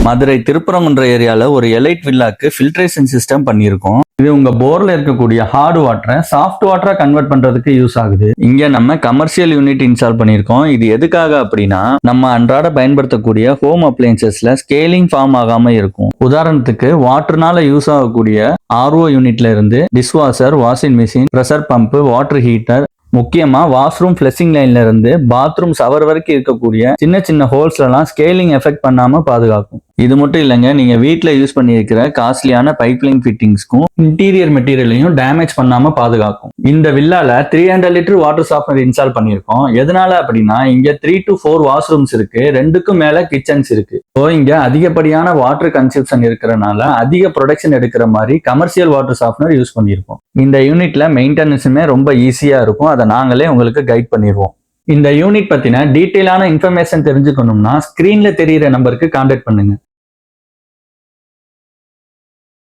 மதுரை திருப்பரங்குன்ற ஏரியால ஒரு elite வில்லாக்கு filtration system பண்ணியிருக்கோம். இது உங்க போர்ல இருக்கக்கூடிய ஹார்ட் வாட்டரை சாஃப்ட் வாட்டரா கன்வெர்ட் பண்றதுக்கு யூஸ் ஆகுது. இங்க நம்ம கமர்ஷியல் யூனிட் இன்ஸ்டால் பண்ணியிருக்கோம். இது எதுக்காக அப்படின்னா நம்ம அன்றாட பயன்படுத்தக்கூடிய ஹோம் அப்ளையன்சஸ்ல ஸ்கேலிங் ஃபார்ம் ஆகாம இருக்கும். உதாரணத்துக்கு வாட்டர்னால யூஸ் ஆகக்கூடிய ஆர்ஓ யூனிட்ல இருந்து dishwasher, washing machine, pressure pump, water heater, முக்கியமா வாஷ்ரூம் ஃபிளஷிங் லைன்ல இருந்து பாத்ரூம் ஷவர் வரைக்கும் இருக்கக்கூடிய சின்ன சின்ன ஹோல்ஸ்ல எல்லாம் ஸ்கேலிங் எஃபெக்ட் பண்ணாம பாதுகாக்கும். இது மட்டும் இல்லைங்க, நீங்க வீட்டுல யூஸ் பண்ணியிருக்கிற காஸ்ட்லியான பைப்லைன் ஃபிட்டிங்ஸ்க்கும் இன்டீரியர் மெட்டீரியலையும் டேமேஜ் பண்ணாம பாதுகாக்கும். இந்த வில்லால 300 லிட்டர் வாட்டர் சாஃப்ட்னர் இன்ஸ்டால் பண்ணியிருக்கோம். எதனால அப்படின்னா இங்க 3 to 4 வாஷ்ரூம்ஸ் இருக்கு, 2க்கும் மேல கிச்சன்ஸ் இருக்கு. ஸோ இங்க அதிகப்படியான வாட்டர் கன்சப்ஷன் இருக்கிறனால அதிக ப்ரொடக்ஷன் எடுக்கிற மாதிரி கமர்ஷியல் வாட்டர் சாஃப்ட்னர் யூஸ் பண்ணியிருக்கோம். இந்த யூனிட்ல மெயின்டெனன்ஸுமே ரொம்ப ஈஸியா இருக்கும். அதை நாங்களே உங்களுக்கு கைட் பண்ணிடுவோம். இந்த யூனிட் பத்தின டீட்டெயிலான இன்ஃபர்மேஷன் தெரிஞ்சுக்கணும்னா ஸ்கிரீன்ல தெரியிற நம்பருக்கு கான்டாக்ட் பண்ணுங்க.